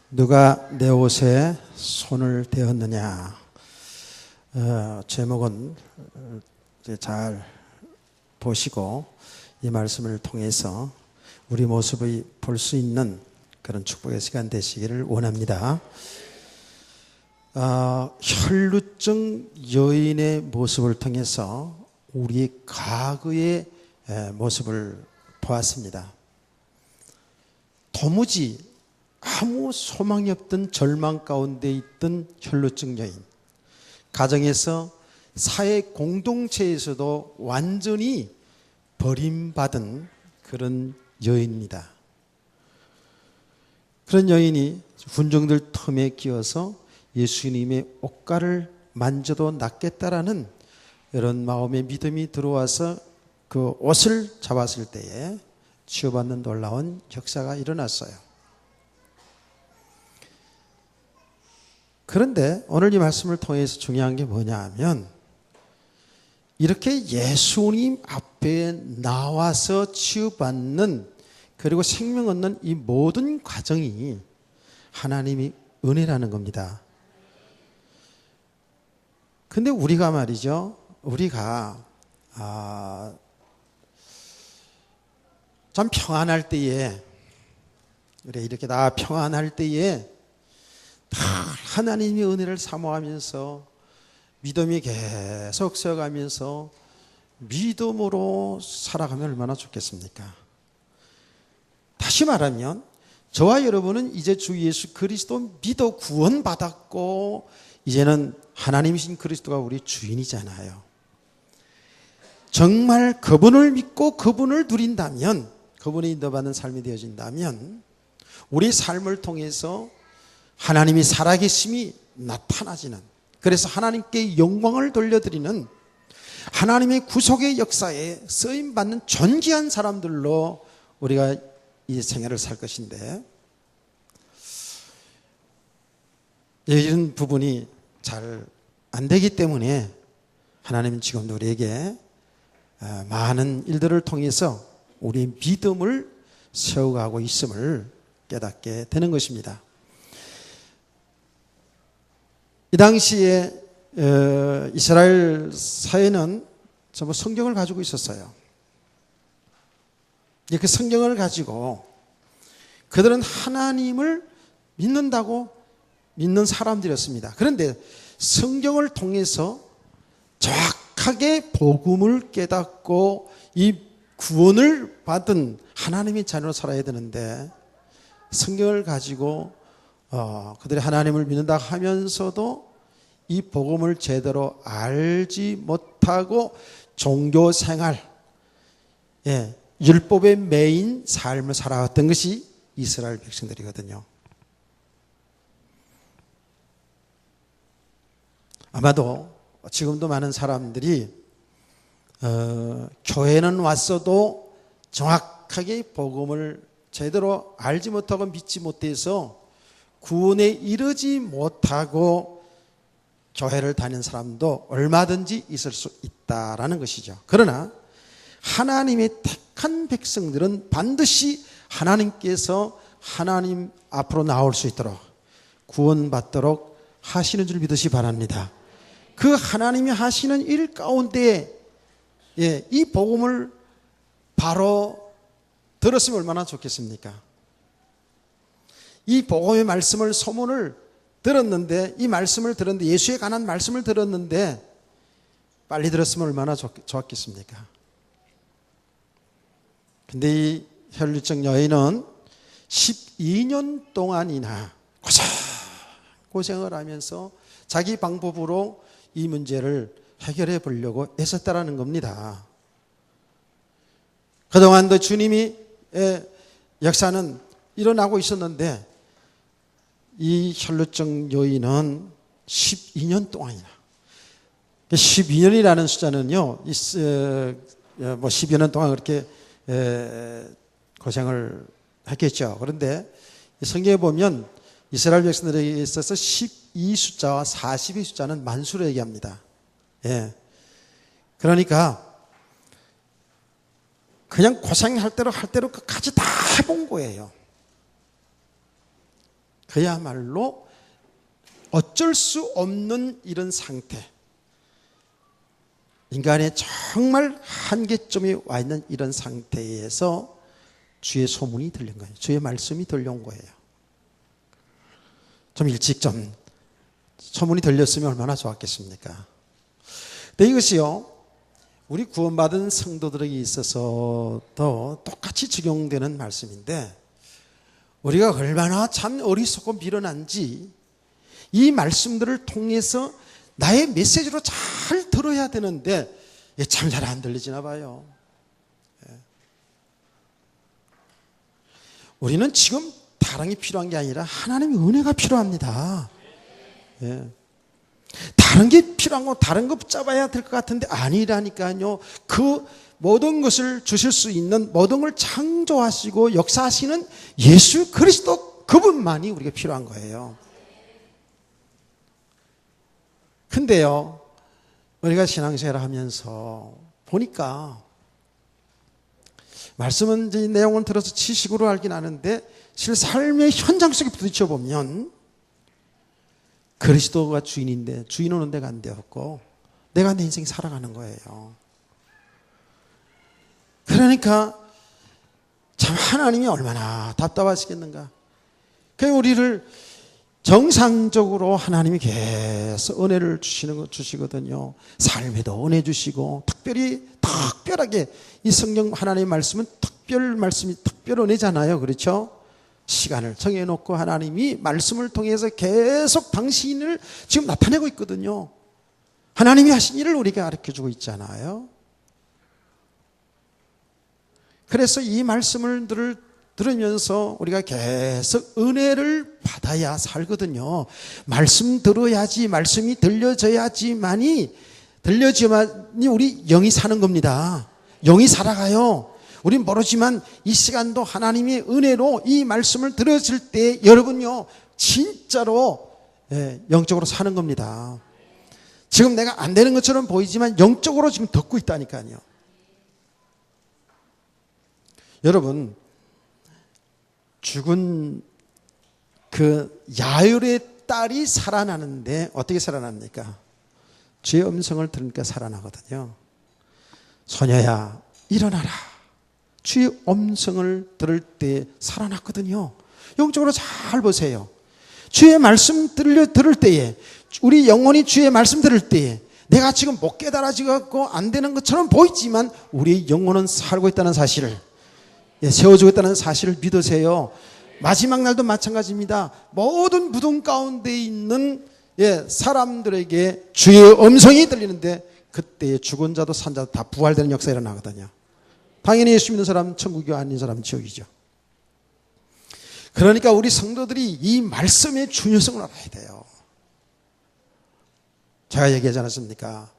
누가 내 옷에 손을 대었느냐. 제목은 이제 잘 보시고 이 말씀을 통해서 우리 모습을 볼 수 있는 그런 축복의 시간 되시기를 원합니다. 혈루증 여인의 모습을 통해서 우리의 과거의 모습을 보았습니다. 도무지 아무 소망이 없던 절망 가운데 있던 혈루증 여인, 가정에서 사회 공동체에서도 완전히 버림받은 그런 여인입니다. 그런 여인이 군중들 틈에 끼어서 예수님의 옷가를 만져도 낫겠다라는 이런 마음의 믿음이 들어와서 그 옷을 잡았을 때에 치유받는 놀라운 역사가 일어났어요. 그런데 오늘 이 말씀을 통해서 중요한 게 뭐냐 하면, 이렇게 예수님 앞에 나와서 치유받는, 그리고 생명 얻는 이 모든 과정이 하나님이 은혜라는 겁니다. 근데 우리가 말이죠, 우리가 참 평안할 때에, 우리 이렇게 다 평안할 때에 다 하나님의 은혜를 사모하면서 믿음이 계속 세워가면서 믿음으로 살아가면 얼마나 좋겠습니까? 다시 말하면 저와 여러분은 이제 주 예수 그리스도 믿어 구원받았고 이제는 하나님이신 그리스도가 우리 주인이잖아요. 정말 그분을 믿고 그분을 누린다면, 그분이 인도받는 삶이 되어진다면 우리 삶을 통해서 하나님이 살아계심이 나타나지는, 그래서 하나님께 영광을 돌려드리는 하나님의 구속의 역사에 쓰임받는 존귀한 사람들로 우리가 이 생애를 살 것인데, 이런 부분이 잘 안 되기 때문에 하나님은 지금도 우리에게 많은 일들을 통해서 우리의 믿음을 세워가고 있음을 깨닫게 되는 것입니다. 이 당시에 이스라엘 사회는 전부 성경을 가지고 있었어요. 그 성경을 가지고 그들은 하나님을 믿는다고 믿는 사람들이었습니다. 그런데 성경을 통해서 정확하게 복음을 깨닫고 이 구원을 받은 하나님의 자녀로 살아야 되는데, 성경을 가지고 그들이 하나님을 믿는다 하면서도 이 복음을 제대로 알지 못하고 종교생활, 율법에 매인 삶을 살아왔던 것이 이스라엘 백성들이거든요. 아마도 지금도 많은 사람들이 교회는 왔어도 정확하게 복음을 제대로 알지 못하고 믿지 못해서 구원에 이르지 못하고 교회를 다니는 사람도 얼마든지 있을 수 있다라는 것이죠. 그러나 하나님의 택한 백성들은 반드시 하나님께서 하나님 앞으로 나올 수 있도록 구원받도록 하시는 줄 믿으시 바랍니다. 그 하나님이 하시는 일 가운데 이 복음을 바로 들었으면 얼마나 좋겠습니까? 이 복음의 말씀을, 소문을 들었는데, 이 말씀을 들었는데, 예수에 관한 말씀을 들었는데 빨리 들었으면 얼마나 좋았겠습니까? 근데 이 혈루증 여인은 12년 동안이나 고생을 하면서 자기 방법으로 이 문제를 해결해 보려고 애썼다라는 겁니다. 그동안도 주님이 역사는 일어나고 있었는데 이 혈루증 여인은 12년 동안이나, 12년이라는 숫자는요, 10여 년 동안 그렇게 고생을 했겠죠. 그런데 성경에 보면 이스라엘 백성들에게 있어서 12숫자와 40의 숫자는 만수를 얘기합니다. 그러니까 그냥 고생할 대로 할 대로 끝까지 다 해본 거예요. 그야말로 어쩔 수 없는 이런 상태, 인간의 정말 한계점에 와 있는 이런 상태에서 주의 소문이 들린 거예요. 주의 말씀이 들려온 거예요. 좀 일찍 좀 소문이 들렸으면 얼마나 좋았겠습니까? 근데 이것이요, 우리 구원받은 성도들에게 있어서도 똑같이 적용되는 말씀인데, 우리가 얼마나 참 어리석고 미련한지 이 말씀들을 통해서 나의 메시지로 잘 들어야 되는데 참 잘 안 들리지나 봐요. 우리는 지금 다른 게 필요한 게 아니라 하나님의 은혜가 필요합니다. 다른 게 필요한 거 다른 거 붙잡아야 될 것 같은데 아니라니까요. 그 모든 것을 주실 수 있는, 모든 걸 창조하시고 역사하시는 예수 그리스도 그분만이 우리가 필요한 거예요. 근데요, 우리가 신앙생활을 하면서 보니까 말씀은 이제 내용을 들어서 지식으로 알긴 아는데 실 삶의 현장 속에 부딪혀 보면 그리스도가 주인인데 주인 오는 데가 안 되었고 내가 내 인생 살아가는 거예요. 그러니까 참 하나님이 얼마나 답답하시겠는가. 그래서 우리를 정상적으로 하나님이 계속 은혜를 주시거든요. 삶에도 은혜 주시고 특별하게 이 성경 하나님의 말씀은 특별 은혜잖아요. 그렇죠? 시간을 정해놓고 하나님이 말씀을 통해서 계속 당신을 지금 나타내고 있거든요. 하나님이 하신 일을 우리가 가르쳐주고 있잖아요. 그래서 이 말씀을 들으면서 우리가 계속 은혜를 받아야 살거든요. 말씀 들어야지, 말씀이 들려져야지만이 우리 영이 사는 겁니다. 영이 살아가요. 우린 모르지만 이 시간도 하나님의 은혜로 이 말씀을 들었을 때 여러분요 진짜로 영적으로 사는 겁니다. 지금 내가 안 되는 것처럼 보이지만 영적으로 지금 듣고 있다니까요. 여러분, 죽은 그 야율의 딸이 살아나는데 어떻게 살아납니까? 주의 음성을 들으니까 살아나거든요. 소녀야 일어나라. 주의 음성을 들을 때 살아났거든요. 영적으로 잘 보세요. 주의 말씀 들을 때에, 우리 영혼이 주의 말씀 들을 때에 내가 지금 못 깨달아지고 안 되는 것처럼 보이지만 우리 영혼은 살고 있다는 사실을, 세워주고 있다는 사실을 믿으세요. 마지막 날도 마찬가지입니다. 모든 무덤 가운데 있는 사람들에게 주의 음성이 들리는데 그때 죽은 자도 산 자도 다 부활되는 역사가 일어나거든요. 당연히 예수 믿는 사람 천국이고 아닌 사람은 지옥이죠. 그러니까 우리 성도들이 이 말씀의 중요성을 알아야 돼요. 제가 얘기하지 않았습니까?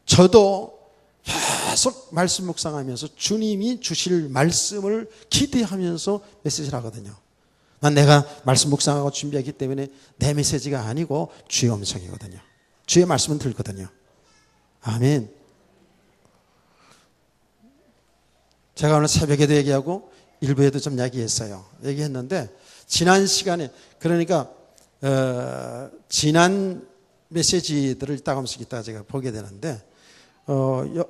저도 계속 말씀 묵상하면서 주님이 주실 말씀을 기대하면서 메시지를 하거든요. 난 내가 말씀 묵상하고 준비하기 때문에 내 메시지가 아니고 주의 음성이거든요. 주의 말씀은 들거든요. 아멘. 제가 오늘 새벽에도 얘기하고 일부에도 좀 얘기했는데 지난 시간에, 그러니까 지난 메시지들을 따가면서 있다가 제가 보게 되는데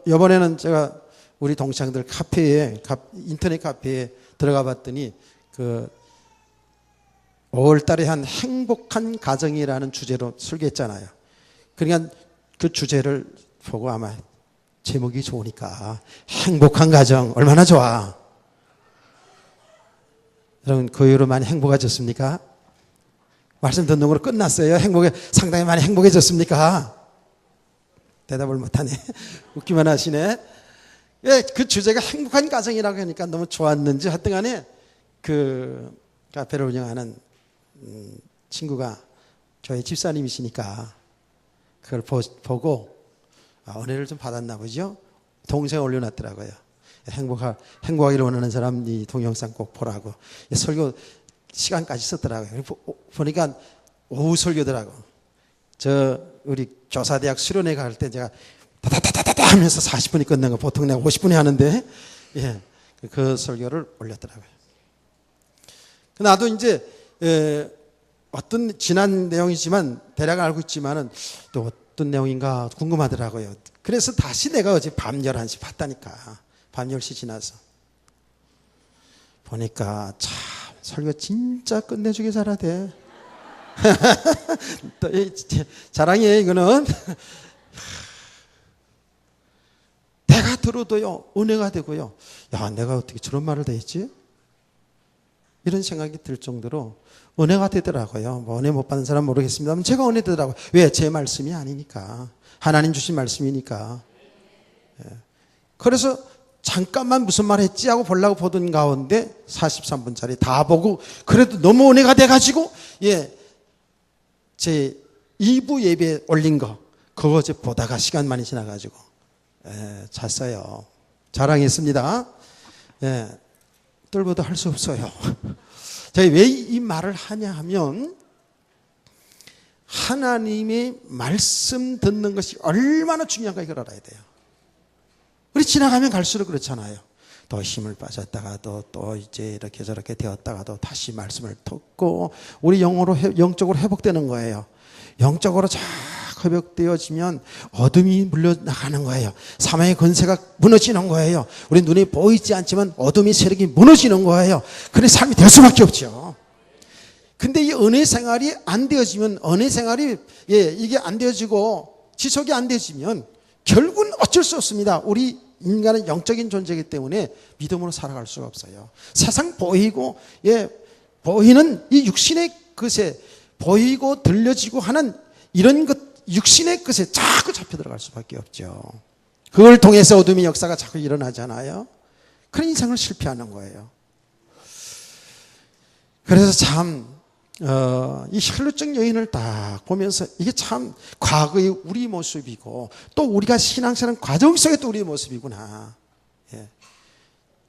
이번에는 제가 우리 동창들 카페에, 인터넷 카페에 들어가 봤더니 그 5월 달에 한 행복한 가정이라는 주제로 설교했잖아요. 그러니까 그 주제를 보고 아마 제목이 좋으니까 행복한 가정 얼마나 좋아. 여러분 그 이후로 많이 행복해졌습니까? 말씀 듣는 거로 끝났어요? 상당히 많이 행복해졌습니까? 대답을 못하네. 웃기만 하시네. 그 주제가 행복한 가정이라고 하니까 너무 좋았는지 하여튼 간에 그 카페를 운영하는 친구가 교회 집사님이시니까 그걸 보고 은혜를 좀 받았나 보죠. 동영상 올려놨더라고요. 행복하기를 원하는 사람 이 동영상 꼭 보라고. 설교 시간까지 썼더라고요. 보니까 오후 설교더라고. 우리 교사대학 수련회 갈 때 제가 다다다다다 하면서 40분이 끝난 거 보통 내가 50분에 하는데 그 설교를 올렸더라고요. 나도 이제 어떤 지난 내용이지만 대략 알고 있지만은 또 어떤 내용인가 궁금하더라고요. 그래서 다시 내가 어제 밤 11시 봤다니까. 밤 10시 지나서 보니까 참 설교 진짜 끝내주게 잘하대. 또 자랑이에요 이거는. 내가 들어도요 은혜가 되고요. 야, 내가 어떻게 저런 말을 다 했지? 이런 생각이 들 정도로 은혜가 되더라고요. 뭐 은혜 못 받는 사람 모르겠습니다만 제가 은혜 되더라고요. 왜? 제 말씀이 아니니까. 하나님 주신 말씀이니까. 그래서 잠깐만 무슨 말 했지 하고 보려고 보던 가운데 43분짜리 다 보고 그래도 너무 은혜가 돼가지고 제 2부 예배 올린 거 그거 이제 보다가 시간 많이 지나가지고 잤어요. 자랑했습니다. 뜰보도 할 수 없어요. 제가 왜 이 말을 하냐 하면 하나님의 말씀 듣는 것이 얼마나 중요한가 이걸 알아야 돼요. 우리 지나가면 갈수록 그렇잖아요. 또 힘을 빠졌다가도 또 이제 이렇게 저렇게 되었다가도 다시 말씀을 듣고 우리 영적으로 회복되는 거예요. 영적으로 쫙 회복되어지면 어둠이 물려나가는 거예요. 사망의 권세가 무너지는 거예요. 우리 눈에 보이지 않지만 어둠의 세력이 무너지는 거예요. 그런 삶이 될 수밖에 없죠. 근데 이 은혜 생활이 안 되어지면 은혜 생활이 이게 안 되어지고 지속이 안 되어지면 결국은 어쩔 수 없습니다. 우리 인간은 영적인 존재이기 때문에 믿음으로 살아갈 수가 없어요. 세상 보이고 보이는 이 육신의 것에 보이고 들려지고 하는 이런 것 육신의 것에 자꾸 잡혀 들어갈 수밖에 없죠. 그걸 통해서 어둠의 역사가 자꾸 일어나잖아요. 그런 인생을 실패하는 거예요. 그래서 참 이 혈루증 여인을 딱 보면서 이게 참 과거의 우리 모습이고 또 우리가 신앙생활 과정 속에 또 우리의 모습이구나.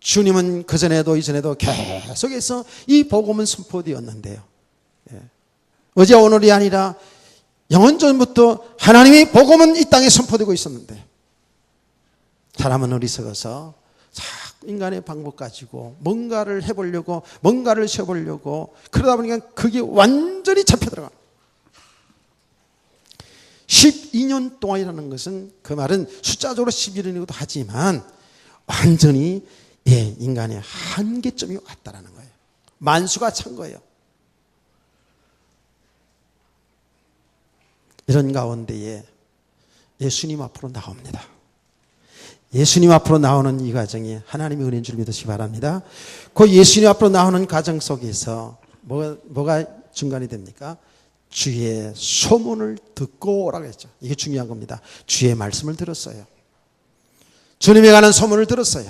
주님은 그전에도 이전에도 계속해서 이 복음은 선포되었는데요. 어제 오늘이 아니라 영원전부터 하나님의 복음은 이 땅에 선포되고 있었는데 사람은 어리석어서 자꾸 인간의 방법 가지고 뭔가를 해보려고 뭔가를 쉬어보려고 그러다 보니까 그게 완전히 잡혀들어가. 12년 동안이라는 것은 그 말은 숫자적으로 11년이기도 하지만 완전히 인간의 한계점이 왔다라는 거예요. 만수가 찬 거예요. 이런 가운데에 예수님 앞으로 나옵니다. 예수님 앞으로 나오는 이 과정이 하나님의 은혜인 줄 믿으시기 바랍니다. 그 예수님 앞으로 나오는 과정 속에서 뭐가 중간이 됩니까? 주의 소문을 듣고 라고 했죠. 이게 중요한 겁니다. 주의 말씀을 들었어요. 주님에 관한 소문을 들었어요.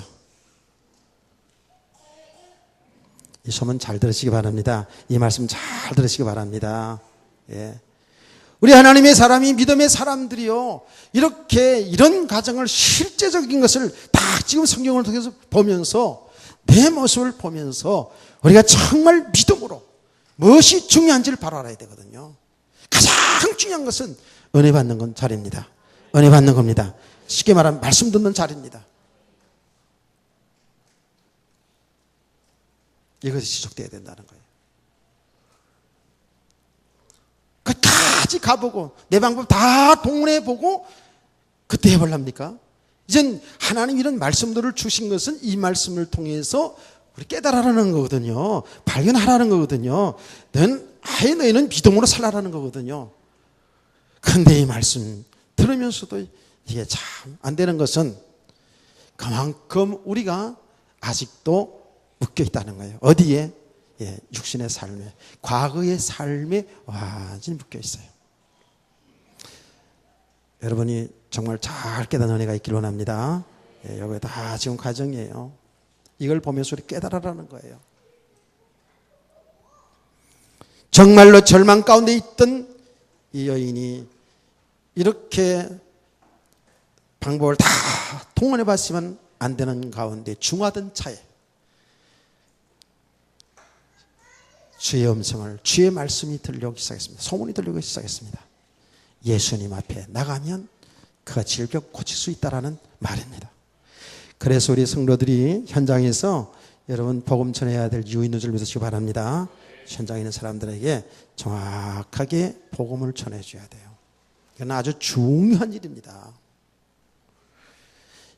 이 소문 잘 들으시기 바랍니다. 이 말씀 잘 들으시기 바랍니다. 우리 하나님의 사람이 믿음의 사람들이요 이렇게 이런 가정을 실제적인 것을 다 지금 성경을 통해서 보면서 내 모습을 보면서 우리가 정말 믿음으로 무엇이 중요한지를 바로 알아야 되거든요. 가장 중요한 것은 은혜 받는 건 자리입니다. 은혜 받는 겁니다. 쉽게 말하면 말씀 듣는 자리입니다. 이것이 지속돼야 된다는 거예요. 끝까지 가보고 내 방법 다 동원해보고 그때 해볼랍니까? 이젠 하나님 이런 말씀들을 주신 것은 이 말씀을 통해서 우리 깨달으라는 거거든요. 발견하라는 거거든요. 너희는 믿음으로 살라라는 거거든요. 그런데 이 말씀 들으면서도 이게 참 안 되는 것은 그만큼 우리가 아직도 묶여 있다는 거예요. 어디에? 육신의 삶에, 과거의 삶에 완전히 묶여 있어요. 여러분이 정말 잘 깨닫는 은혜가 있길 원합니다. 여기 다 지금 과정이에요. 이걸 보면서 우리 깨달으라는 거예요. 정말로 절망 가운데 있던 이 여인이 이렇게 방법을 다 동원해 봤지만 안 되는 가운데 중하던 차에 주의 음성을, 주의 말씀이 들려오기 시작했습니다. 소문이 들려오기 시작했습니다. 예수님 앞에 나가면 그가 질병 고칠 수 있다라는 말입니다. 그래서 우리 성도들이 현장에서 여러분 복음 전해야 될 이유 있는 줄 믿으시기 바랍니다. 현장에 있는 사람들에게 정확하게 복음을 전해줘야 돼요. 이건 아주 중요한 일입니다.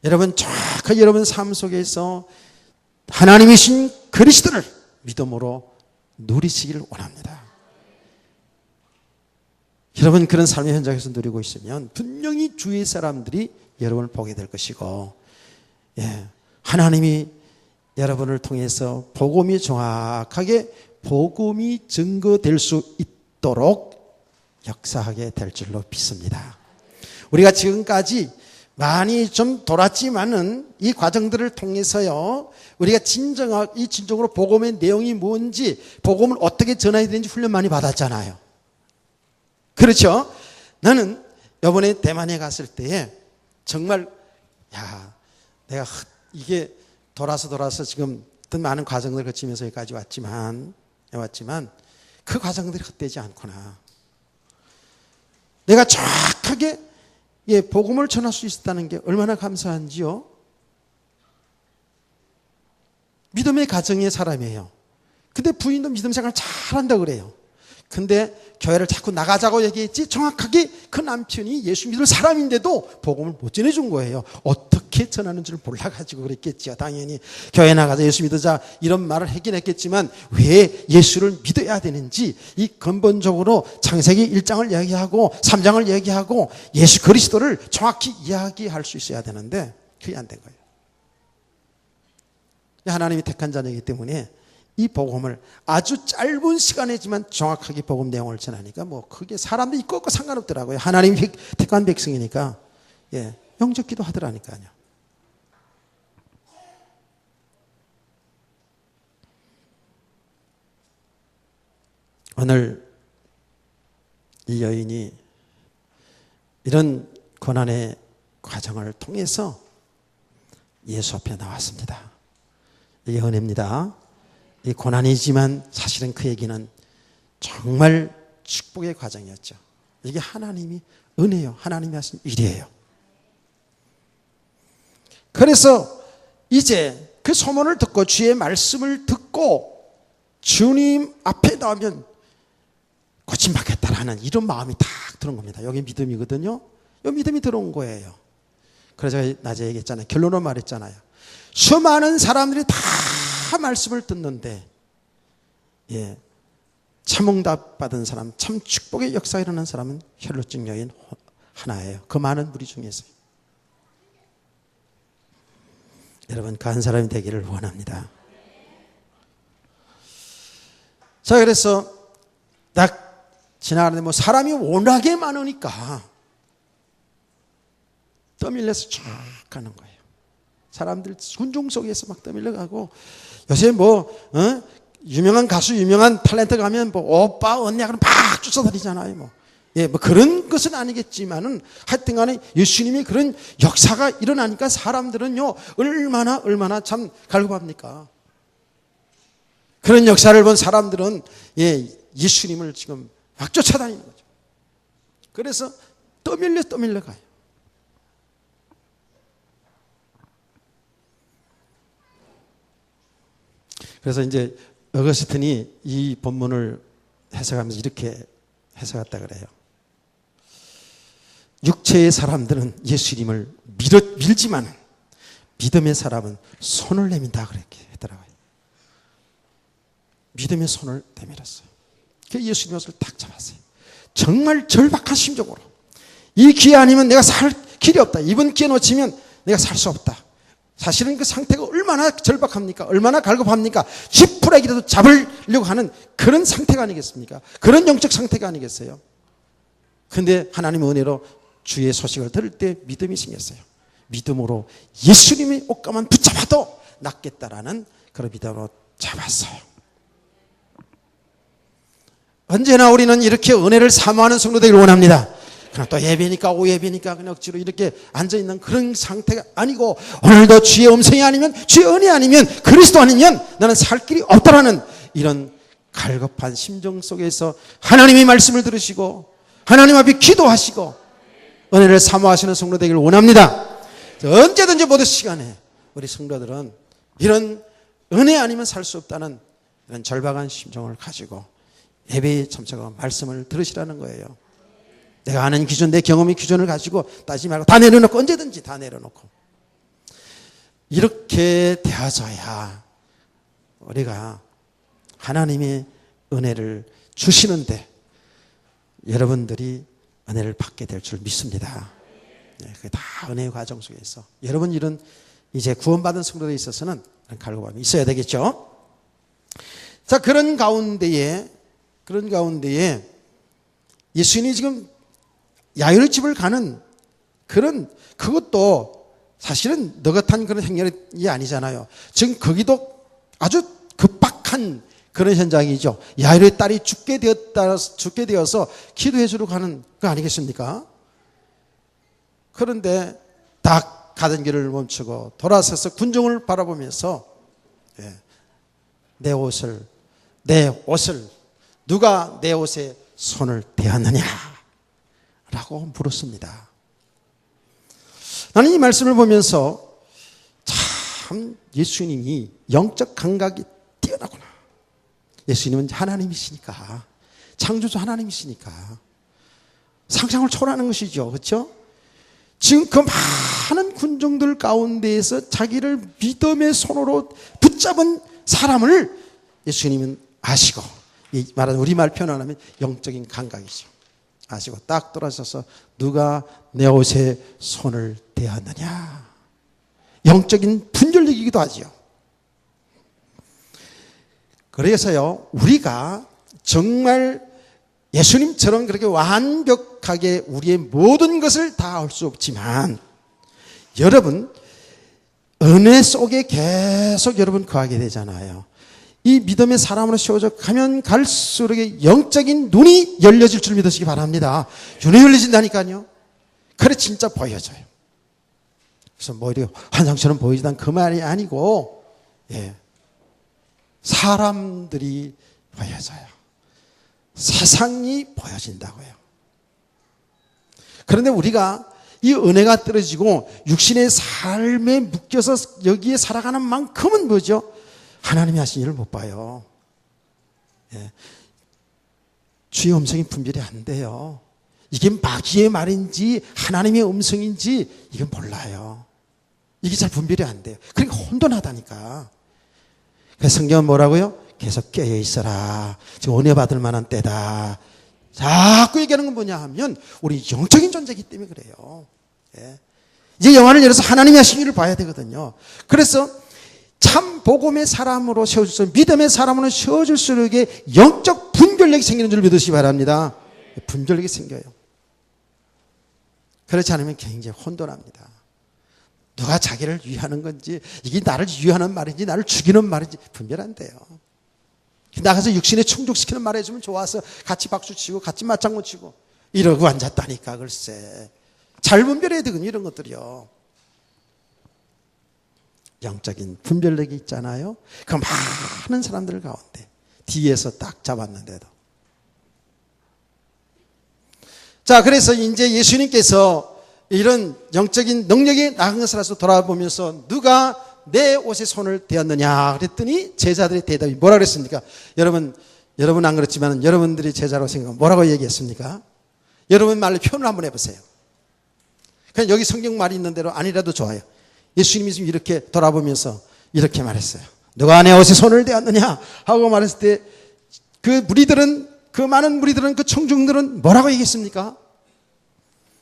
여러분 정확하게 여러분 삶 속에서 하나님이신 그리스도를 믿음으로 누리시기를 원합니다. 여러분 그런 삶의 현장에서 누리고 있으면 분명히 주위의 사람들이 여러분을 보게 될 것이고, 하나님이 여러분을 통해서 복음이 정확하게 복음이 증거될 수 있도록 역사하게 될 줄로 믿습니다. 우리가 지금까지 많이 좀 돌았지만은 이 과정들을 통해서요, 우리가 진정으로 복음의 내용이 뭔지, 복음을 어떻게 전해야 되는지 훈련 많이 받았잖아요. 그렇죠? 나는 이번에 대만에 갔을 때에 정말 내가 이게 돌아서 지금 어떤 많은 과정들을 거치면서 여기까지 왔지만 그 과정들이 헛되지 않구나. 내가 정확하게 복음을 전할 수 있었다는 게 얼마나 감사한지요. 믿음의 가정의 사람이에요. 근데 부인도 믿음 생활 잘한다 그래요. 근데 교회를 자꾸 나가자고 얘기했지 정확하게 그 남편이 예수 믿을 사람인데도 복음을 못 전해준 거예요. 어떻게 전하는 줄 몰라가지고 그랬겠죠. 당연히 교회 나가자 예수 믿으자 이런 말을 하긴 했겠지만 왜 예수를 믿어야 되는지 이 근본적으로 창세기 1장을 이야기하고 3장을 이야기하고 예수 그리스도를 정확히 이야기할 수 있어야 되는데 그게 안 된 거예요. 하나님이 택한 자녀이기 때문에 이 복음을 아주 짧은 시간이지만 정확하게 복음 내용을 전하니까 뭐 그게 사람도 있고 없고 상관없더라고요. 하나님이 택한 백성이니까 영적 기도 하더라니까요. 오늘 이 여인이 이런 고난의 과정을 통해서 예수 앞에 나왔습니다. 이게 은혜입니다. 이 고난이지만 사실은 그에게는 정말 축복의 과정이었죠. 이게 하나님이 은혜요. 하나님이 하신 일이에요. 그래서 이제 그 소문을 듣고 주의 말씀을 듣고 주님 앞에 나오면 고침받겠다라는 이런 마음이 딱 들어온 겁니다. 여기 믿음이거든요. 이 믿음이 들어온 거예요. 그래서 제가 낮에 얘기했잖아요. 결론을 말했잖아요. 수많은 사람들이 다 말씀을 듣는데 참 응답 받은 사람, 참 축복의 역사가 일어난 사람은 혈루증 여인 하나예요. 그 많은 무리 중에서. 여러분 그 한 사람이 되기를 원합니다. 자, 그래서 딱 지나가는데 뭐 사람이 워낙에 많으니까 떠밀려서 쫙 가는 거예요. 사람들 군중 속에서 막 떠밀려가고, 요새 유명한 가수, 유명한 탤런트 가면 오빠, 언니야 그럼 막 쫓아다니잖아요. 뭐 그런 것은 아니겠지만은 하여튼 간에 예수님이 그런 역사가 일어나니까 사람들은요, 얼마나 참 갈급합니까? 그런 역사를 본 사람들은 예수님을 지금 막 쫓아다니는 거죠. 그래서 떠밀려 가요. 그래서 이제 어거스틴이 이 본문을 해석하면서 이렇게 해석했다 그래요. 육체의 사람들은 예수님을 밀지만 믿음의 사람은 손을 내민다 그렇게 했더라고요. 믿음의 손을 내밀었어요. 그래서 예수님의 옷을 딱 잡았어요. 정말 절박한 심정으로 이 기회 아니면 내가 살 길이 없다. 이번 기회 놓치면 내가 살 수 없다. 사실은 그 상태가 얼마나 절박합니까? 얼마나 갈급합니까? 쥐푸레기라도 잡으려고 하는 그런 상태가 아니겠습니까? 그런 영적 상태가 아니겠어요? 그런데 하나님의 은혜로 주의 소식을 들을 때 믿음이 생겼어요. 믿음으로 예수님의 옷가만 붙잡아도 낫겠다라는 그런 믿음으로 잡았어요. 언제나 우리는 이렇게 은혜를 사모하는 성도 되기를 원합니다. 그냥 또 예배니까 오예배니까 그냥 억지로 이렇게 앉아있는 그런 상태가 아니고, 오늘도 주의 음성이 아니면, 주의 은혜 아니면, 그리스도 아니면 나는 살 길이 없다라는 이런 갈급한 심정 속에서 하나님의 말씀을 들으시고 하나님 앞에 기도하시고 은혜를 사모하시는 성도 되기를 원합니다. 언제든지 모든 시간에 우리 성도들은 이런 은혜 아니면 살 수 없다는 이런 절박한 심정을 가지고 예배에 참석하고 말씀을 들으시라는 거예요. 내가 아는 기준, 내 경험의 기준을 가지고 따지지 말고 다 내려놓고, 언제든지 다 내려놓고 이렇게 되어져야 우리가 하나님의 은혜를 주시는데 여러분들이 은혜를 받게 될 줄 믿습니다. 그게 다 은혜의 과정 속에서 여러분 이런 이제 구원받은 성도들에 있어서는 갈구함이 있어야 되겠죠. 자, 그런 가운데에 예수님이 지금 야이로 집을 가는 그것도 사실은 너긋한 그런 행렬이 아니잖아요. 지금 거기도 아주 급박한 그런 현장이죠. 야이로의 딸이 죽게 되어서 기도해 주러 가는 거 아니겠습니까? 그런데 딱 가던 길을 멈추고 돌아서서 군중을 바라보면서 내 옷을 누가 내 옷에 손을 대었느냐 라고 물었습니다. 나는 이 말씀을 보면서 참 예수님이 영적 감각이 뛰어나구나. 예수님은 하나님이시니까, 창조주 하나님이시니까 상상을 초월하는 것이죠. 그렇죠? 지금 그 많은 군중들 가운데에서 자기를 믿음의 손으로 붙잡은 사람을 예수님은 아시고, 이 말하는 우리말 표현하면 영적인 감각이죠. 아시고 딱 돌아서서 누가 내 옷에 손을 대었느냐. 영적인 분별력이기도 하죠. 그래서요, 우리가 정말 예수님처럼 그렇게 완벽하게 우리의 모든 것을 다 알 수 없지만 여러분 은혜 속에 계속 여러분 거하게 되잖아요. 이 믿음의 사람으로 세워져 가면 갈수록 영적인 눈이 열려질 줄 믿으시기 바랍니다. 눈이 열려진다니까요. 그래 진짜 보여져요. 그래서 뭐 이렇게 환상처럼 보이지단 그 말이 아니고 사람들이 보여져요. 세상이 보여진다고요. 그런데 우리가 이 은혜가 떨어지고 육신의 삶에 묶여서 여기에 살아가는 만큼은 뭐죠? 하나님이 하신 일을 못 봐요. 주의 음성이 분별이 안 돼요. 이게 마귀의 말인지 하나님의 음성인지 이건 몰라요. 이게 잘 분별이 안 돼요. 그러니까 혼돈하다니까. 그래서 성경은 뭐라고요? 계속 깨어 있어라. 지금 은혜 받을 만한 때다. 자꾸 얘기하는 건 뭐냐 하면 우리 영적인 존재이기 때문에 그래요. 이제 영안을 열어서 하나님이 하신 일을 봐야 되거든요. 그래서 참 복음의 사람으로 세워줄수록, 믿음의 사람으로 세워줄수록 영적 분별력이 생기는 줄 믿으시기 바랍니다. 분별력이 생겨요. 그렇지 않으면 굉장히 혼돈합니다. 누가 자기를 위하는 건지, 이게 나를 위하는 말인지 나를 죽이는 말인지 분별 안 돼요. 나가서 육신에 충족시키는 말 해주면 좋아서 같이 박수치고 같이 맞장구 치고 이러고 앉았다니까. 글쎄 잘 분별해야 되거든요. 이런 것들이요. 영적인 분별력이 있잖아요. 그 많은 사람들 가운데 뒤에서 딱 잡았는데도. 자, 그래서 이제 예수님께서 이런 영적인 능력이 나간 것을 알아서 돌아보면서 누가 내 옷에 손을 대었느냐 그랬더니 제자들의 대답이 뭐라 그랬습니까? 여러분 안 그렇지만 여러분들이 제자로 생각하면 뭐라고 얘기했습니까? 여러분 말로 표현을 한번 해보세요. 그냥 여기 성경 말이 있는 대로 아니라도 좋아요. 예수님이 지금 이렇게 돌아보면서 이렇게 말했어요. 누가 내 옷에 손을 대었느냐 하고 말했을 때 그 많은 무리들은, 그 청중들은 뭐라고 얘기했습니까?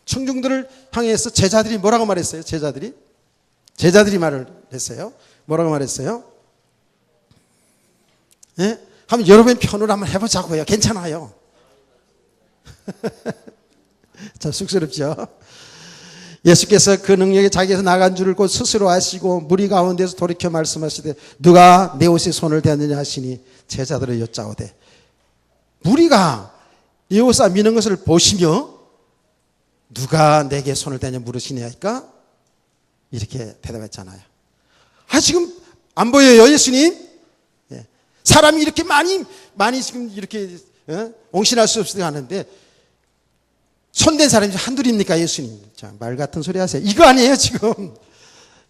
청중들을 향해서 제자들이 뭐라고 말했어요? 제자들이 말을 했어요. 뭐라고 말했어요? 한번 여러분의 편으로 한번 해보자고요. 괜찮아요. 참 쑥스럽죠? 예수께서 그 능력이 자기에서 나간 줄을 곧 스스로 아시고 무리 가운데서 돌이켜 말씀하시되 누가 내 옷에 손을 대었느냐 하시니 제자들을 여짜오되, 무리가 이 옷을 미는 것을 보시며 누가 내게 손을 대냐 물으시냐니까 이렇게 대답했잖아요. 지금 안 보여요, 예수님? 사람이 이렇게 많이 지금 이렇게 옹신할 수 없이 하는데 손댄 사람이 한둘입니까, 예수님? 자, 말 같은 소리 하세요. 이거 아니에요, 지금.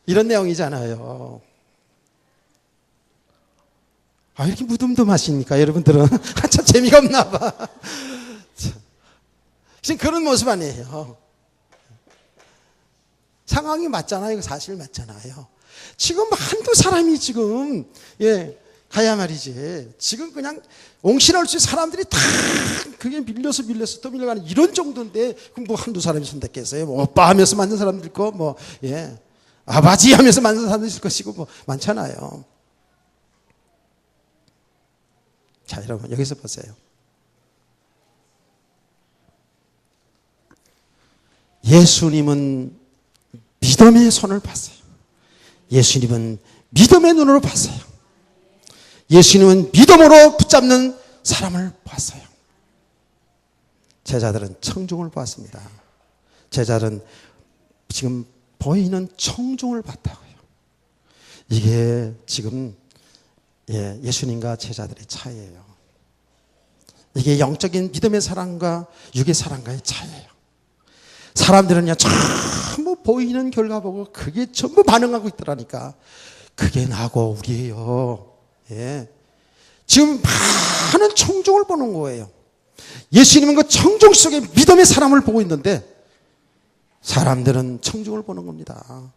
이런 내용이잖아요. 이렇게 무덤덤하시니까 여러분들은 참 재미가 없나 봐. 지금 그런 모습 아니에요. 상황이 맞잖아요. 사실 맞잖아요. 지금 한두 사람이 지금 가야 말이지. 지금 그냥 옹신할 수 있는 사람들이 다 그게 밀려서 또 밀려가는 이런 정도인데 그럼 뭐 한두 사람이 손댔겠어요. 뭐 오빠 하면서 만든 사람들 있고 뭐 아버지 하면서 만든 사람들 있을 것이고 뭐 많잖아요. 자, 여러분 여기서 보세요. 예수님은 믿음의 손을 봤어요. 예수님은 믿음의 눈으로 봤어요. 예수님은 믿음으로 붙잡는 사람을 봤어요. 제자들은 청중을 봤습니다. 제자들은 지금 보이는 청중을 봤다고요. 이게 지금 예수님과 제자들의 차이예요. 이게 영적인 믿음의 사랑과 육의 사랑과의 차이예요. 사람들은요 전부 보이는 결과 보고 그게 전부 반응하고 있더라니까. 그게 나고 우리예요. 지금 많은 청중을 보는 거예요. 예수님은 그 청중 속에 믿음의 사람을 보고 있는데 사람들은 청중을 보는 겁니다.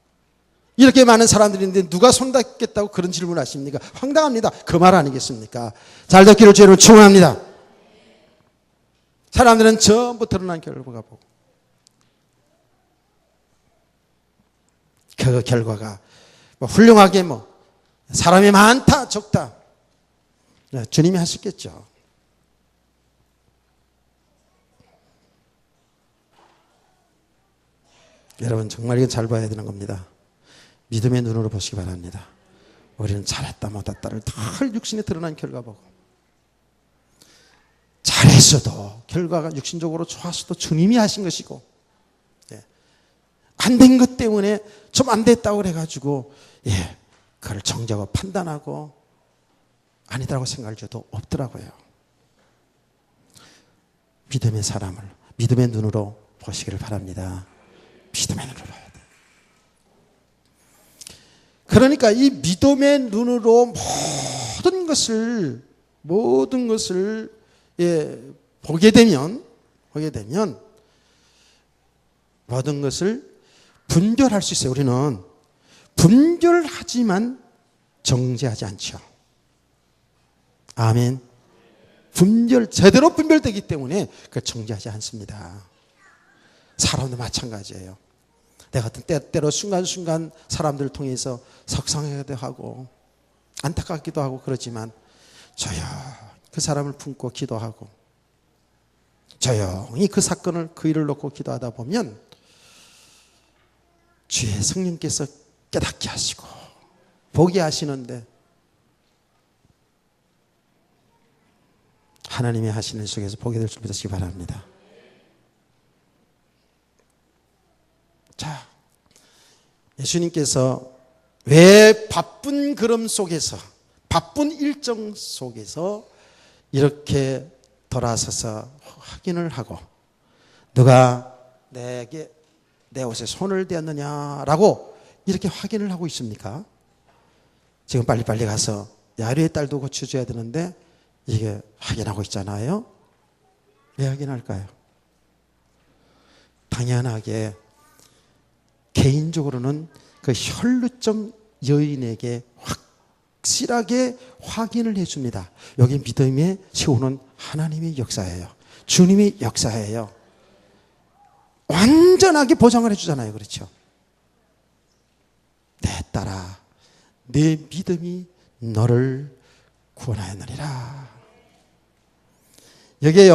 이렇게 많은 사람들이 있는데 누가 손 닿겠다고 그런 질문을 하십니까? 황당합니다. 그 말 아니겠습니까? 잘 듣기를 주의를 축원합니다. 사람들은 전부 드러난 결과가 보고 그 결과가 훌륭하게 사람이 많다 적다 주님이 하셨겠죠. 여러분 정말 이거 잘 봐야 되는 겁니다. 믿음의 눈으로 보시기 바랍니다. 우리는 잘했다 못했다를 다 육신에 드러난 결과 보고 잘했어도 결과가 육신적으로 좋았어도 주님이 하신 것이고 안 된 것 때문에 좀 안 됐다고 그래가지고 그걸 정죄하고 판단하고 아니다라고 생각할 수도 없더라고요. 믿음의 사람을 믿음의 눈으로 보시기를 바랍니다. 믿음의 눈으로 봐야 돼. 그러니까 이 믿음의 눈으로 모든 것을 보게 되면 모든 것을 분별할 수 있어요. 우리는 분별하지만 정죄하지 않죠. 아멘. 제대로 분별되기 때문에 그걸 정죄하지 않습니다. 사람도 마찬가지예요. 내가 때로 순간순간 사람들을 통해서 속상하기도 하고 안타깝기도 하고 그렇지만 조용히 그 사람을 품고 기도하고 조용히 그 사건을 그 일을 놓고 기도하다 보면 주의 성령께서 깨닫게 하시고 보게 하시는데 하나님이 하시는 속에서 보게 될 줄 믿으시기 바랍니다. 자, 예수님께서 왜 바쁜 걸음 속에서 바쁜 일정 속에서 이렇게 돌아서서 확인을 하고 누가 내게 내 옷에 손을 대었느냐라고 이렇게 확인을 하고 있습니까? 지금 빨리빨리 가서 야류의 딸도 고쳐줘야 되는데 이게 확인하고 있잖아요. 왜 확인할까요? 당연하게 개인적으로는 그 혈루증 여인에게 확실하게 확인을 해줍니다. 여기 믿음에 세우는 하나님의 역사예요. 주님의 역사예요. 완전하게 보장을 해주잖아요. 그렇죠? 내 딸아, 내 믿음이 너를 구원하였느니라. 여기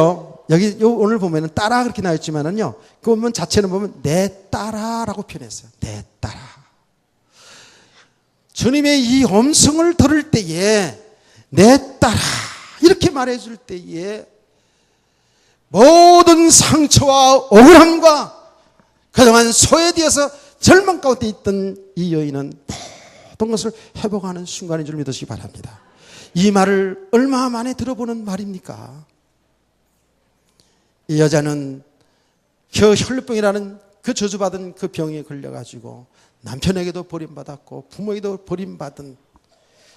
오늘 보면은 딸아 그렇게 나왔지만은요, 그 보면 자체는 보면 내 딸아라고 표현했어요. 내 딸아. 주님의 이 음성을 들을 때에 내 딸아 이렇게 말해줄 때에 모든 상처와 억울함과 그동안 소외되어서 절망 가운데 있던 이 여인은 모든 것을 회복하는 순간인 줄 믿으시기 바랍니다. 이 말을 얼마 만에 들어보는 말입니까? 이 여자는 혈루병이라는 그 저주받은 그 병에 걸려가지고 남편에게도 버림받았고 부모에게도 버림받은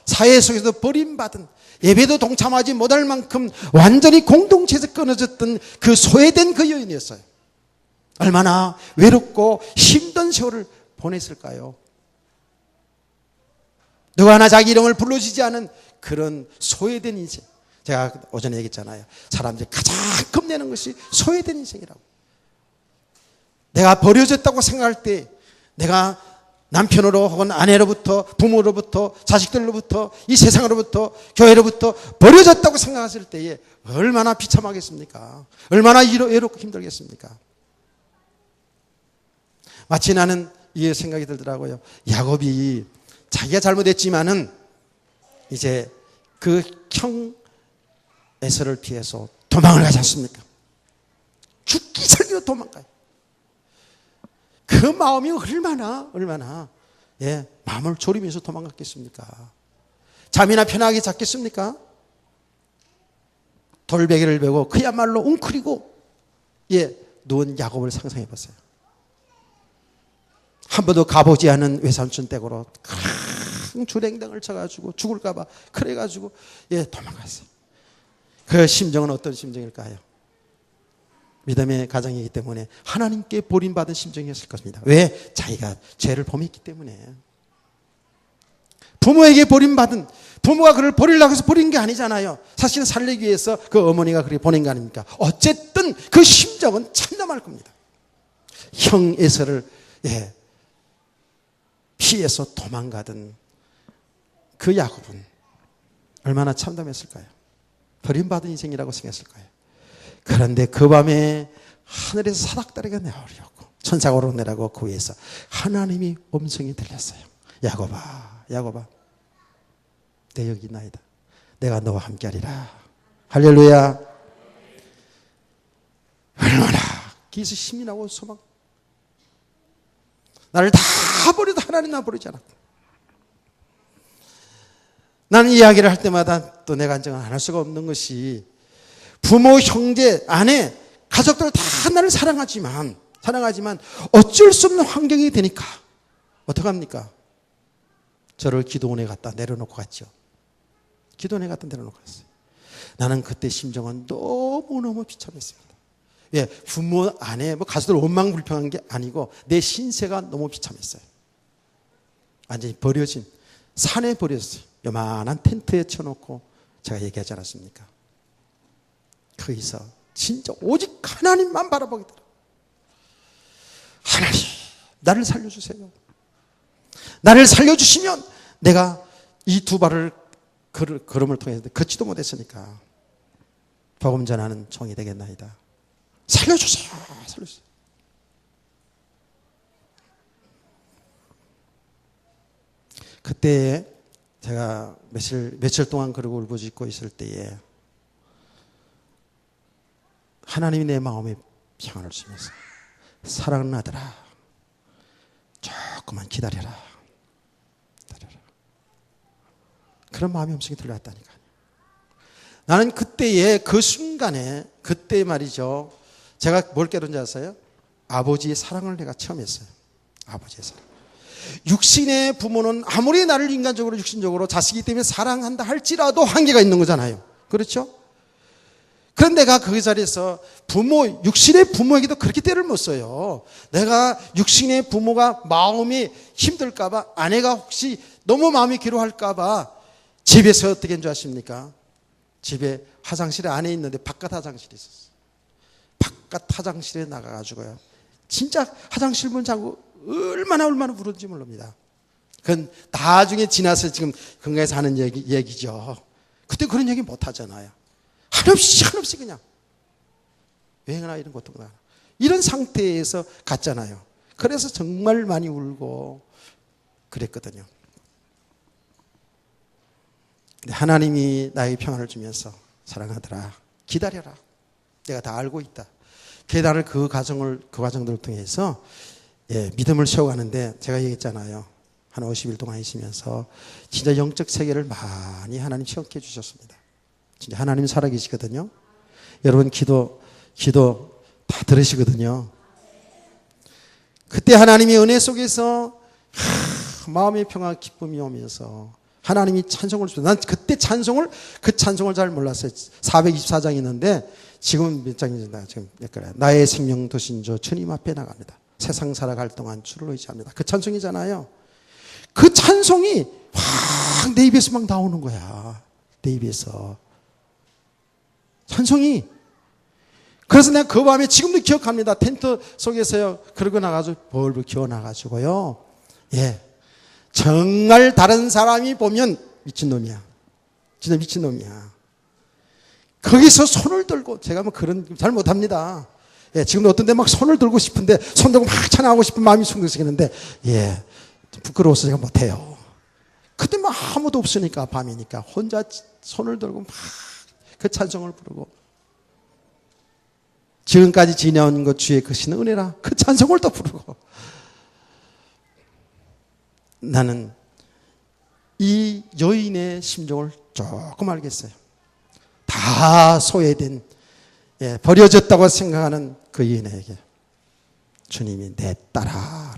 사회 속에서 버림받은, 예배도 동참하지 못할 만큼 완전히 공동체에서 끊어졌던 그 소외된 그 여인이었어요. 얼마나 외롭고 힘든 세월을 보냈을까요? 누가 하나 자기 이름을 불러주지 않은 그런 소외된 인생. 제가 오전에 얘기했잖아요. 사람들이 가장 겁내는 것이 소외된 인생이라고. 내가 버려졌다고 생각할 때, 내가 남편으로 혹은 아내로부터, 부모로부터, 자식들로부터, 이 세상으로부터, 교회로부터 버려졌다고 생각했을 때에 얼마나 비참하겠습니까? 얼마나 외롭고 힘들겠습니까? 마치 나는 이 생각이 들더라고요. 야곱이 자기가 잘못했지만은 이제 그 형 에서를 피해서 도망을 가지 않습니까? 죽기 살기로 도망가요. 그 마음이 얼마나 마음을 졸이면서 도망갔겠습니까? 잠이나 편하게 잤겠습니까? 돌베개를 베고 그야말로 웅크리고 누운 야곱을 상상해 보세요. 한 번도 가보지 않은 외삼촌 댁으로 큰 주랭덩을 쳐가지고 죽을까봐 그래가지고 도망갔어요. 그 심정은 어떤 심정일까요? 믿음의 가정이기 때문에 하나님께 버림받은 심정이었을 것입니다. 왜? 자기가 죄를 범했기 때문에. 부모에게 버림받은, 부모가 그를 버리려고 해서 버린 게 아니잖아요. 사실은 살리기 위해서 그 어머니가 그렇게 보낸 거 아닙니까? 어쨌든 그 심정은 참담할 겁니다. 형 에서를 피해서 도망가던 그 야곱은 얼마나 참담했을까요? 버림받은 인생이라고 생각했을까요? 그런데 그 밤에 하늘에서 사닥다리가 내려오고 천사가 오르내라고 그 위에서 하나님이 음성이 들렸어요. 야곱아, 야곱아, 내 여기 있나이다. 내가 너와 함께하리라. 할렐루야. 얼마나 기서 힘이 나고 소망. 나를 다 버려도 하나님 나 버리지 않았고. 나는 이야기를 할 때마다 또 내가 인정을 안 할 수가 없는 것이 부모, 형제, 아내, 가족들 다 나를 사랑하지만 어쩔 수 없는 환경이 되니까 어떡합니까? 저를 기도원에 갖다 내려놓고 갔죠. 기도원에 갖다 내려놓고 갔어요. 나는 그때 심정은 너무너무 비참했습니다. 부모, 아내, 가족들 원망 불평한 게 아니고 내 신세가 너무 비참했어요. 완전히 버려진, 산에 버렸어요. 요만한 텐트에 쳐놓고 제가 얘기하지 않았습니까? 거기서 진짜 오직 하나님만 바라보겠더라. 하나님, 나를 살려주세요. 나를 살려주시면 내가 이 두 발을 걸음을 통해서 걷지도 못했으니까 복음 전하는 종이 되겠나이다. 살려주세요. 살려주세요. 그때 제가 며칠 동안 그러고 울부짖고 있을 때에 하나님이 내 마음에 평안을 주면서 사랑하는 아들아, 조금만 기다려라. 그런 마음의 음성이 들려왔다니까요. 나는 그때에 그 순간에 그때 말이죠. 제가 뭘 깨달은지 아세요? 아버지의 사랑을 내가 처음 했어요. 아버지의 사랑. 육신의 부모는 아무리 나를 인간적으로 육신적으로 자식이기 때문에 사랑한다 할지라도 한계가 있는 거잖아요. 그렇죠? 그런데 내가 그 자리에서 육신의 부모에게도 그렇게 때를 못 써요. 내가 육신의 부모가 마음이 힘들까봐, 아내가 혹시 너무 마음이 괴로워할까봐 집에서 어떻게 한 줄 아십니까? 집에 화장실에 안에 있는데 바깥 화장실이 있었어요. 바깥 화장실에 나가가지고요. 진짜 화장실 문 잠그고 얼마나 울었는지 모릅니다. 그건 나중에 지나서 지금 건강에서 하는 얘기죠. 그때 그런 얘기 못 하잖아요. 한없이 그냥 왜나 이런 고통나 이런 상태에서 갔잖아요. 그래서 정말 많이 울고 그랬거든요. 근데 하나님이 나에게 평안을 주면서 사랑하더라, 기다려라, 내가 다 알고 있다. 계단을 그 과정들을 통해서 믿음을 세워가는데 제가 얘기했잖아요. 한 50일 동안 있으면서 진짜 영적 세계를 많이 하나님 체험해 주셨습니다. 진짜 하나님 살아계시거든요. 여러분 기도 다 들으시거든요. 그때 하나님의 은혜 속에서 마음의 평화 기쁨이 오면서 하나님이 찬송을 주셨어요. 난 그때 그 찬송을 잘 몰랐어요. 424장이 있는데 지금 몇 장이나 지금 몇 그래. 나의 생명 되신 주 주님 앞에 나갑니다. 세상 살아갈 동안 주를 의지합니다. 그 찬송이잖아요. 그 찬송이 확 내 입에서 막 나오는 거야. 내 입에서. 찬송이. 그래서 내가 그 밤에 지금도 기억합니다. 텐트 속에서요. 그러고 나가지고 벌벌 기어나가지고요. 예. 정말 다른 사람이 보면 미친놈이야. 진짜 미친놈이야. 거기서 손을 들고, 제가 뭐 그런, 잘 못합니다. 예, 지금도 어떤 데 막 손을 들고 싶은데, 손 들고 막 찬양하고 싶은 마음이 숭숭했는데, 예, 좀 부끄러워서 제가 못해요. 그때 막 아무도 없으니까, 밤이니까, 혼자 손을 들고 막 그 찬송을 부르고, 지금까지 지내온 것 주의 크신 은혜라, 그 찬송을 또 부르고, 나는 이 여인의 심정을 조금 알겠어요. 다 소외된, 예, 버려졌다고 생각하는 그 여인에게 주님이 내 딸아.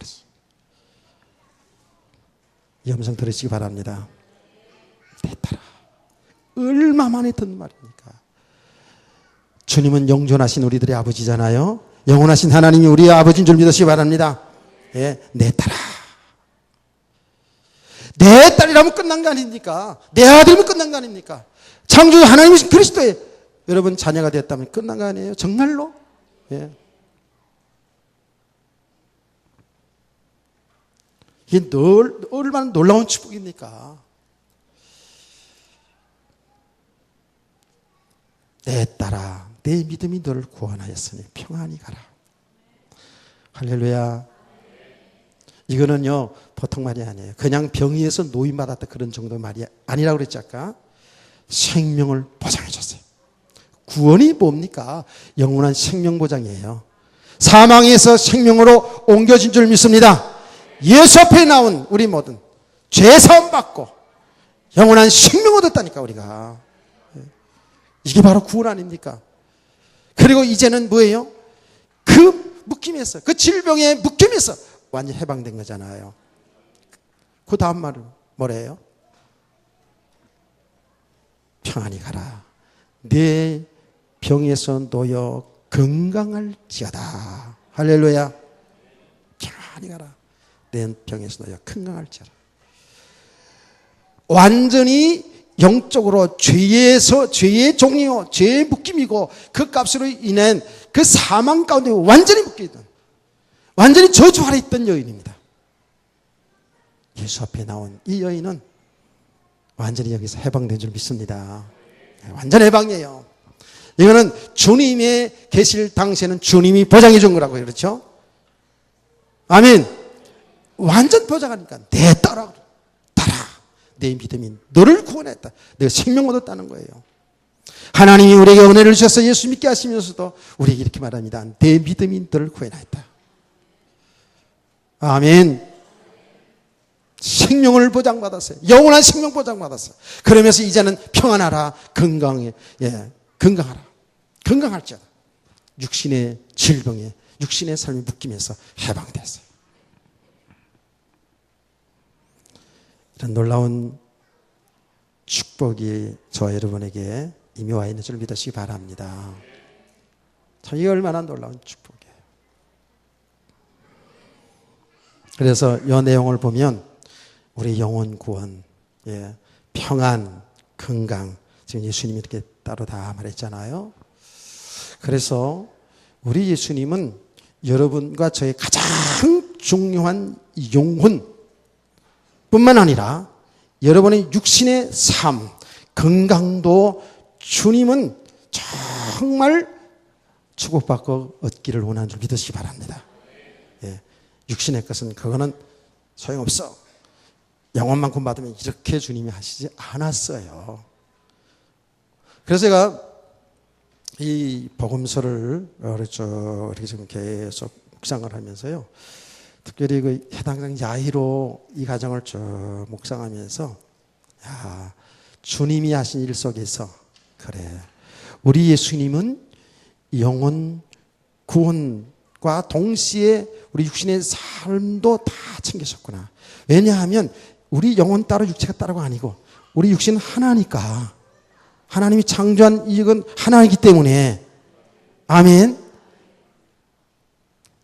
이 음성 들으시기 바랍니다. 내 딸아. 얼마만에 듣는 말입니까? 주님은 영존하신 우리들의 아버지잖아요. 영원하신 하나님이 우리의 아버지인 줄 믿으시기 바랍니다. 예, 내 딸아. 내 딸이라면 끝난 거 아닙니까? 내 아들이면 끝난 거 아닙니까? 창조주 하나님이신 그리스도의 여러분 자녀가 되었다면 끝난 거 아니에요? 정말로? 예. 이게 얼마나 놀라운 축복입니까? 내 딸아, 내 믿음이 너를 구원하였으니 평안히 가라. 할렐루야. 이거는요, 보통 말이 아니에요. 그냥 병이어서 노임받았다 그런 정도 말이 아니라고 그랬지, 아까. 생명을 보장해 줬어요. 구원이 뭡니까? 영원한 생명 보장이에요. 사망에서 생명으로 옮겨진 줄 믿습니다. 예수 앞에 나온 우리 모든 죄 사함 받고 영원한 생명 얻었다니까, 우리가. 이게 바로 구원 아닙니까? 그리고 이제는 뭐예요? 그 묶임에서, 그 질병의 묶임에서 완전히 해방된 거잖아요. 그 다음 말은 뭐래요? 평안히 가라. 내 병에서 놓여 건강할지어다. 할렐루야. 평안히 가라. 내 병에서 놓여 건강할지어다. 완전히 영적으로 죄의 종이요, 죄의 묶임이고 그 값으로 인한 그 사망 가운데 완전히 묶여있던, 완전히 저주 아래 있던 여인입니다. 예수 앞에 나온 이 여인은 완전히 여기서 해방된 줄 믿습니다. 완전 해방이에요. 이거는 주님의 계실 당시에는 주님이 보장해 준 거라고, 그렇죠? 아멘. 완전 보장하니까 내 딸아, 내 믿음이 너를 구원했다. 내가 생명 얻었다는 거예요. 하나님이 우리에게 은혜를 주셔서 예수 믿게 하시면서도 우리에게 이렇게 말합니다. 내 믿음이 너를 구원했다. 아멘. 생명을 보장받았어요. 영원한 생명 보장받았어요. 그러면서 이제는 평안하라, 건강해, 예, 건강하라, 건강할지어다. 육신의 질병에, 육신의 삶이 묶이면서 해방됐어요. 이런 놀라운 축복이 저와 여러분에게 이미 와 있는 줄 믿으시기 바랍니다. 참 이게 얼마나 놀라운 축복이에요. 그래서 이 내용을 보면 우리 영혼 구원, 예, 평안, 건강, 지금 예수님이 이렇게 따로 다 말했잖아요. 그래서 우리 예수님은 여러분과 저의 가장 중요한 영혼 뿐만 아니라 여러분의 육신의 삶, 건강도 주님은 정말 축복받고 얻기를 원하는 줄 믿으시기 바랍니다. 예, 육신의 것은 그거는 소용없어. 영혼만큼 받으면 이렇게 주님이 하시지 않았어요. 그래서 제가 이 복음서를 이렇게 지금 계속 묵상을 하면서요, 특별히 그 해당장 야히로 이 가정을 쭉 묵상하면서, 야, 주님이 하신 일 속에서, 그래, 우리 예수님은 영혼 구원과 동시에 우리 육신의 삶도 다 챙기셨구나. 왜냐하면 우리 영혼 따로 육체가 따로가 아니고 우리 육신은 하나니까 하나님이 창조한 이익은 하나이기 때문에 아멘.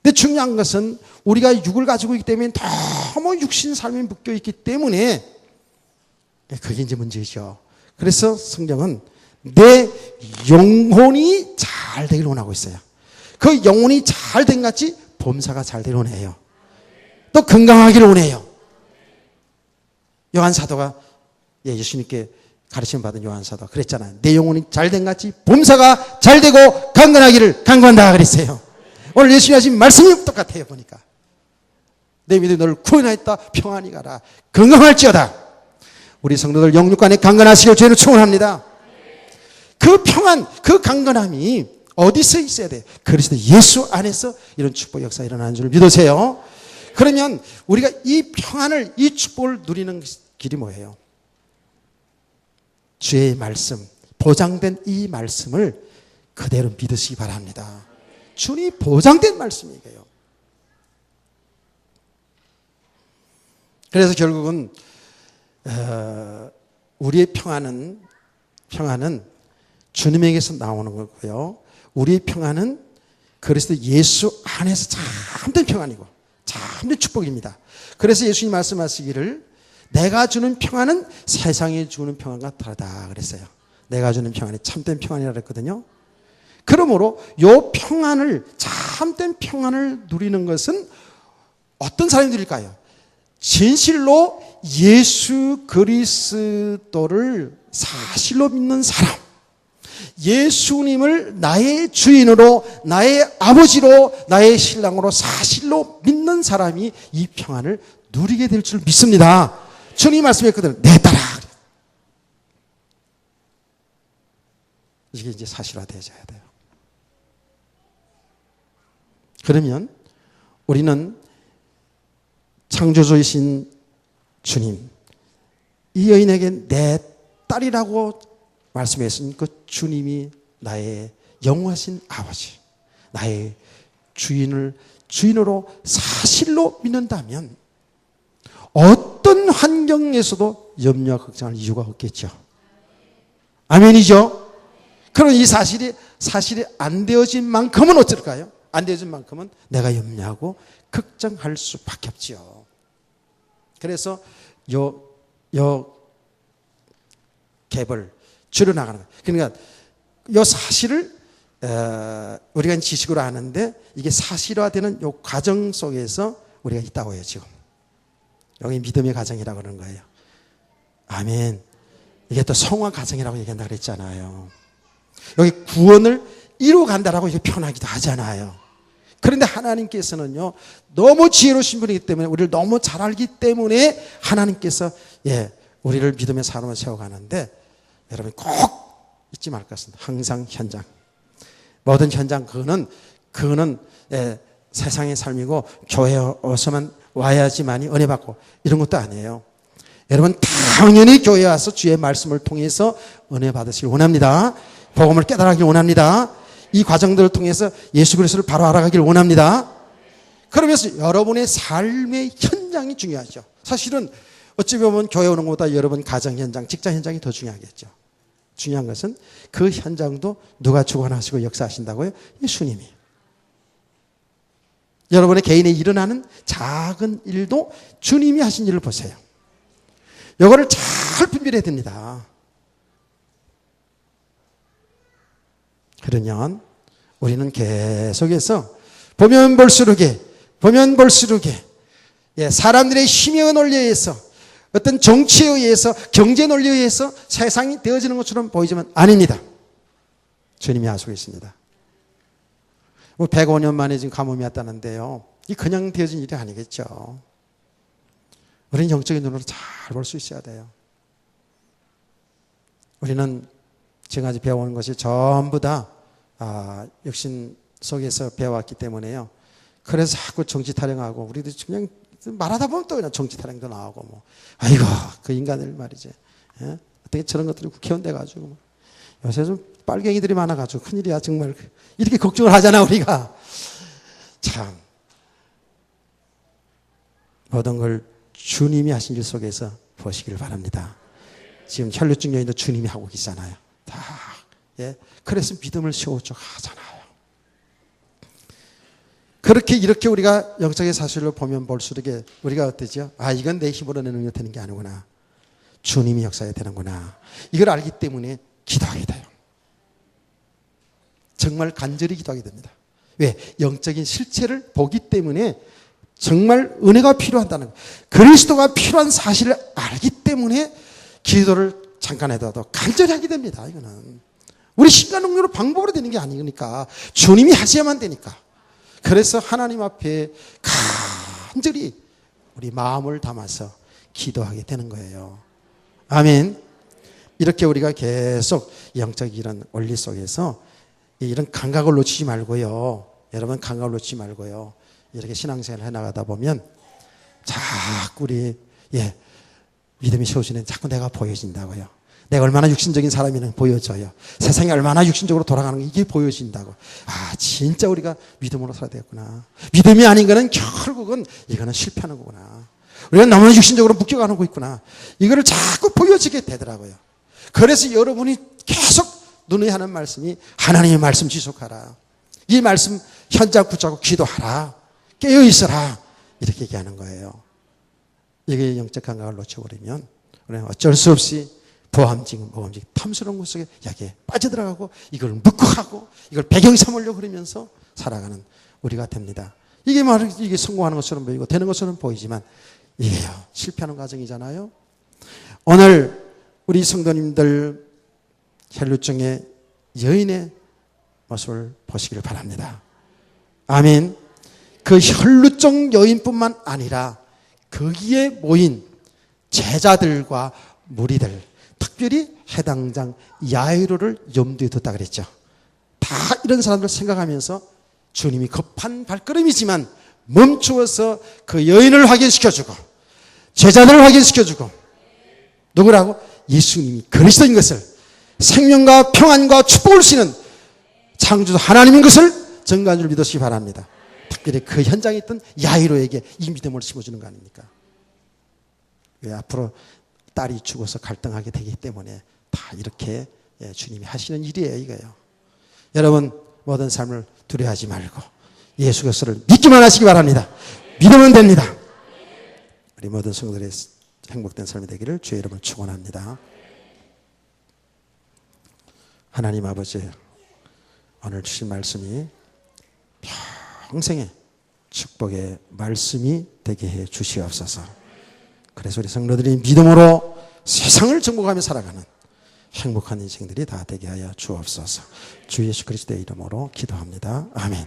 근데 중요한 것은 우리가 육을 가지고 있기 때문에 너무 육신 삶에 묶여 있기 때문에 그게 이제 문제죠. 그래서 성경은 내 영혼이 잘 되길 원하고 있어요. 그 영혼이 잘 된 같이 범사가 잘 되길 원해요. 또 건강하기를 원해요. 요한 사도가 예수님께 가르침 받은 요한 사도가 그랬잖아요. 내 영혼이 잘 된 같이 범사가 잘 되고 강건하기를 간구한다 그랬어요. 오늘 예수님이 하신 말씀이 똑같아요. 보니까 내 믿음이 너를 구원하였다. 평안히 가라. 건강할지어다. 우리 성도들 영육 간에 강건하시길 죄를 축원합니다. 그 평안, 그 강건함이 어디서 있어야 돼요? 그리스도 예수 안에서 이런 축복 역사 일어나는 줄 믿으세요. 그러면 우리가 이 평안을, 이 축복을 누리는 길이 뭐예요? 주의 말씀, 보장된 이 말씀을 그대로 믿으시기 바랍니다. 주님 보장된 말씀이에요. 그래서 결국은 우리의 평안은 주님에게서 나오는 거고요. 우리의 평안은 그리스도 예수 안에서 참된 평안이고 참된 축복입니다. 그래서 예수님 말씀하시기를 내가 주는 평안은 세상에 주는 평안과 다르다 그랬어요. 내가 주는 평안이 참된 평안이라 그랬거든요. 그러므로 이 평안을, 참된 평안을 누리는 것은 어떤 사람이 누릴까요? 진실로 예수 그리스도를 사실로 믿는 사람, 예수님을 나의 주인으로, 나의 아버지로, 나의 신랑으로 사실로 믿는 사람이 이 평안을 누리게 될 줄 믿습니다. 주님이 말씀했거든요. 내 따라. 이게 이제 사실화되어져야 돼요. 그러면 우리는 창조주이신 주님, 이 여인에게 내 딸이라고 말씀했으니 그 주님이 나의 영원하신 아버지, 나의 주인으로 사실로 믿는다면 어떤 환경에서도 염려와 걱정할 이유가 없겠죠. 아멘이죠? 그럼 이 사실이 안 되어진 만큼은 어떨까요? 안 되어진 만큼은 내가 염려하고 걱정할 수밖에 없지요. 그래서 요 갭을 줄여나가는 거예요. 그러니까 요 사실을 우리가 지식으로 아는데 이게 사실화되는 요 과정 속에서 우리가 있다고 해요. 지금 여기 믿음의 과정이라고 그러는 거예요. 아멘. 이게 또 성화 과정이라고 얘기한다 그랬잖아요. 여기 구원을 이루어간다라고 이렇게 표현하기도 하잖아요. 그런데 하나님께서는요, 너무 지혜로우신 분이기 때문에, 우리를 너무 잘 알기 때문에 하나님께서 우리를 믿음의 사람으로 세워가는데, 여러분 꼭 잊지 말 것은 항상 현장, 모든 현장 그거는 세상의 삶이고 교회에 어서만 와야지만이 은혜 받고 이런 것도 아니에요. 여러분 당연히 교회에 와서 주의 말씀을 통해서 은혜 받으시길 원합니다. 복음을 깨달아가길 원합니다. 이 과정들을 통해서 예수 그리스도를 바로 알아가길 원합니다. 그러면서 여러분의 삶의 현장이 중요하죠. 사실은 어찌 보면 교회 오는 것보다 여러분 가정 현장, 직장 현장이 더 중요하겠죠. 중요한 것은 그 현장도 누가 주관하시고 역사하신다고요? 예수님이. 여러분의 개인에 일어나는 작은 일도 주님이 하신 일을 보세요. 이거를 잘 분별해야 됩니다. 그러면 우리는 계속해서 보면 볼수록에 사람들의 힘의 논리에 의해서, 어떤 정치에 의해서, 경제 논리에 의해서 세상이 되어지는 것처럼 보이지만 아닙니다. 주님이 하시고 있습니다. 105년 만에 지금 가뭄이 왔다는데요, 이 그냥 되어진 일이 아니겠죠. 우리는 영적인 눈으로 잘 볼 수 있어야 돼요. 우리는 지금까지 배워온 것이 전부 다 육신 속에서 배워왔기 때문에요. 그래서 자꾸 정치 타령하고, 우리도 그냥 말하다 보면 또 그냥 정치 타령도 나오고, 뭐 아이고 그 인간들 말이지, 어떻게 저런 것들이 국회의원 돼가지고, 뭐. 요새 좀 빨갱이들이 많아가지고 큰일이야 정말. 이렇게 걱정을 하잖아 우리가. 참 모든 걸 주님이 하신 일 속에서 보시길 바랍니다. 지금 혈루증 여인도 주님이 하고 계시잖아요. 다. 예. 그래서 믿음을 세우죠 하잖아요. 그렇게 이렇게 우리가 영적의 사실을 보면 볼수록 우리가 어떠죠? 아, 이건 내 힘으로 내 능력 되는 게 아니구나. 주님이 역사해야 되는구나. 이걸 알기 때문에 기도하게 돼요. 정말 간절히 기도하게 됩니다. 왜? 영적인 실체를 보기 때문에 정말 은혜가 필요하다는 거예요. 그리스도가 필요한 사실을 알기 때문에 기도를 잠깐 해도 간절히 하게 됩니다. 이거는 우리 신간 능력으로 방법으로 되는 게 아니니까 주님이 하셔야만 되니까. 그래서 하나님 앞에 간절히 우리 마음을 담아서 기도하게 되는 거예요. 아멘. 이렇게 우리가 계속 영적 이런 원리 속에서 이런 감각을 놓치지 말고요. 여러분 감각을 놓치지 말고요. 이렇게 신앙생활을 해나가다 보면 자꾸 우리 믿음이 세워지는 자꾸 내가 보여진다고요. 내가 얼마나 육신적인 사람이는 보여져요. 세상이 얼마나 육신적으로 돌아가는 게 이게 보여진다고. 아, 진짜 우리가 믿음으로 살아야 되겠구나. 믿음이 아닌 거는 결국은 이거는 실패하는 거구나. 우리가 너무 육신적으로 묶여가는 거 있구나. 이거를 자꾸 보여지게 되더라고요. 그래서 여러분이 계속 눈에 하는 말씀이 하나님의 말씀 지속하라. 이 말씀 현장 붙잡고 기도하라. 깨어있어라. 이렇게 얘기하는 거예요. 이게 영적 감각을 놓쳐버리면 우리는 어쩔 수 없이 보암직, 모함직, 탐스러운 것 속에 여기에 빠져들어가고 이걸 묵묵하고 이걸 배경 삼으려고 그러면서 살아가는 우리가 됩니다. 이게 성공하는 것처럼 보이고 되는 것처럼 보이지만 이게요, 실패하는 과정이잖아요. 오늘 우리 성도님들 혈루증의 여인의 모습을 보시길 바랍니다. 아멘. 그 혈루증 여인뿐만 아니라 거기에 모인 제자들과 무리들, 특별히 해당장 야이로를 염두에 뒀다 그랬죠. 다 이런 사람들 생각하면서 주님이 급한 발걸음이지만 멈추어서 그 여인을 확인시켜주고 제자들을 확인시켜주고 누구라고? 예수님이 그리스도인 것을, 생명과 평안과 축복을 주시는 창조주 하나님인 것을 증거한 줄 믿으시기 바랍니다. 특별히 그 현장에 있던 야이로에게 이 믿음을 심어주는 거 아닙니까? 왜 앞으로 딸이 죽어서 갈등하게 되기 때문에 다 이렇게 주님이 하시는 일이에요, 이거예요. 여러분 모든 삶을 두려워하지 말고 예수 그리스도를 믿기만 하시기 바랍니다. 믿으면 됩니다. 우리 모든 성도들의 행복된 삶이 되기를 주의 이름으로 축원합니다. 하나님 아버지, 오늘 주신 말씀이 평생의 축복의 말씀이 되게 해 주시옵소서. 그래서 우리 성도들이 믿음으로 세상을 정복하며 살아가는 행복한 인생들이 다 되게 하여 주옵소서. 주 예수 그리스도의 이름으로 기도합니다. 아멘.